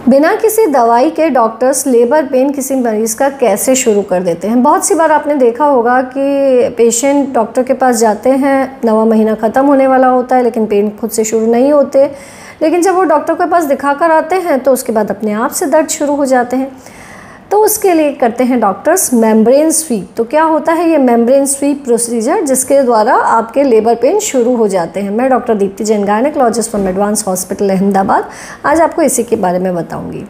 बिना किसी दवाई के डॉक्टर्स लेबर पेन किसी मरीज़ का कैसे शुरू कर देते हैं। बहुत सी बार आपने देखा होगा कि पेशेंट डॉक्टर के पास जाते हैं, 9वां महीना ख़त्म होने वाला होता है लेकिन पेन खुद से शुरू नहीं होते, लेकिन जब वो डॉक्टर के पास दिखा कर आते हैं तो उसके बाद अपने आप से दर्द शुरू हो जाते हैं। तो उसके लिए करते हैं डॉक्टर्स मेम्ब्रेन स्वीप। तो क्या होता है ये मेम्ब्रेन स्वीप प्रोसीजर, जिसके द्वारा आपके लेबर पेन शुरू हो जाते हैं। मैं doctor Deepti Jain, gynaecologist from advance hospital Ahmedabad, आज आपको इसी के बारे में बताऊंगी।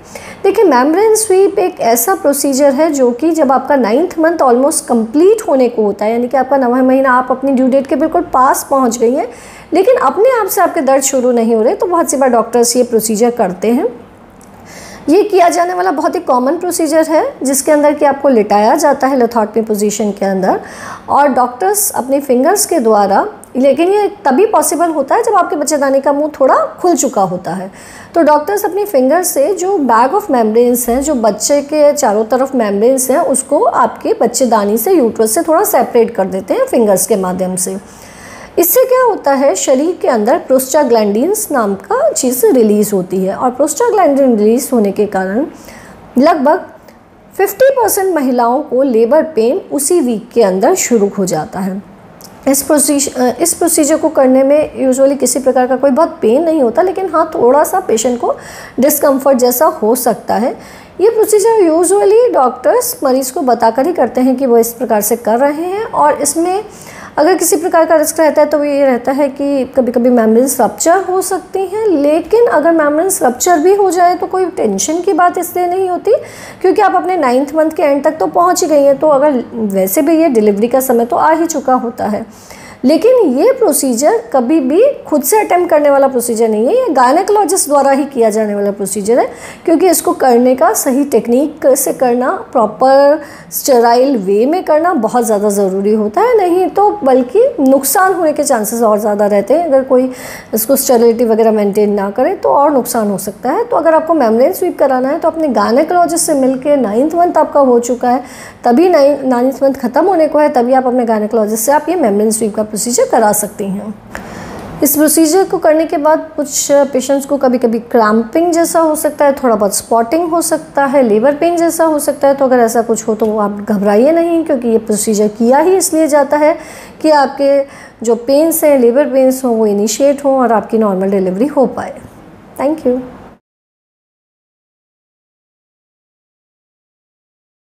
देखिए, मेम्ब्रेन स्वीप एक ऐसा प्रोसीजर है जो कि जब आपका 9th मंथ ऑलमोस्ट कंप्लीट होने को होता है, यानी कि आपका 9वां महीना आप अपनी ड्यू डेट के बिल्कुल पास पहुँच गई हैं, लेकिन अपने आप से आपके दर्द शुरू नहीं हो रहे, तो बहुत सी बार डॉक्टर्स ये प्रोसीजर करते हैं। ये किया जाने वाला बहुत ही कॉमन प्रोसीजर है, जिसके अंदर कि आपको लिटाया जाता है लिथोटमी पोजीशन के अंदर, और डॉक्टर्स अपने फिंगर्स के द्वारा, लेकिन ये तभी पॉसिबल होता है जब आपके बच्चेदानी का मुंह थोड़ा खुल चुका होता है। तो डॉक्टर्स अपनी फिंगर्स से जो बैग ऑफ मेम्ब्रेन्स हैं, जो बच्चे के चारों तरफ मेम्ब्रेन्स हैं, उसको आपके बच्चेदानी से, यूट्रस से थोड़ा सेपरेट कर देते हैं फिंगर्स के माध्यम से। इससे क्या होता है, शरीर के अंदर प्रोस्टाग्लैंडिन्स नाम का चीज़ रिलीज़ होती है, और प्रोस्टाग्लैंडिन रिलीज़ होने के कारण लगभग 50% महिलाओं को लेबर पेन उसी वीक के अंदर शुरू हो जाता है। इस प्रोसीजर को करने में यूजुअली किसी प्रकार का कोई बहुत पेन नहीं होता, लेकिन हाँ, थोड़ा सा पेशेंट को डिस्कम्फर्ट जैसा हो सकता है। ये प्रोसीजर यूजुअली डॉक्टर्स मरीज़ को बताकर ही करते हैं कि वो इस प्रकार से कर रहे हैं, और इसमें अगर किसी प्रकार का रिस्क रहता है तो ये रहता है कि कभी कभी मेम्ब्रेन्स रप्चर हो सकती हैं, लेकिन अगर मेम्ब्रेन्स रप्चर भी हो जाए तो कोई टेंशन की बात इसलिए नहीं होती, क्योंकि आप अपने 9th मंथ के एंड तक तो पहुंच ही गई हैं। तो अगर वैसे भी ये डिलीवरी का समय तो आ ही चुका होता है, लेकिन ये प्रोसीजर कभी भी खुद से अटेम्प्ट करने वाला प्रोसीजर नहीं है, ये गायनेकोलॉजिस्ट द्वारा ही किया जाने वाला प्रोसीजर है, क्योंकि इसको करने का सही टेक्निक से करना, प्रॉपर स्टेराइल वे में करना बहुत ज़्यादा ज़रूरी होता है, नहीं तो बल्कि नुकसान होने के चांसेस और ज़्यादा रहते हैं। अगर कोई इसको स्टेरिलिटी वगैरह मेंटेन ना करे तो और नुकसान हो सकता है। तो अगर आपको मेम्ब्रेन स्वीप कराना है तो अपने गायनेकोलॉजिस्ट से मिलकर 9th मंथ आपका हो चुका है, तभी 9th मंथ ख़त्म होने को है, तभी आप अपने गायनेकोलॉजिस्ट से आप ये मेम्ब्रेन स्वीप का प्रोसीजर करा सकती हैं। इस प्रोसीजर को करने के बाद कुछ पेशेंट्स को कभी कभी क्रैम्पिंग जैसा हो सकता है, थोड़ा बहुत स्पॉटिंग हो सकता है, लेबर पेन जैसा हो सकता है। तो अगर ऐसा कुछ हो तो आप घबराइए नहीं, क्योंकि ये प्रोसीजर किया ही इसलिए जाता है कि आपके जो पेन्स हैं, लेबर पेन्स हों, वो इनिशिएट हों और आपकी नॉर्मल डिलीवरी हो पाए। Thank you.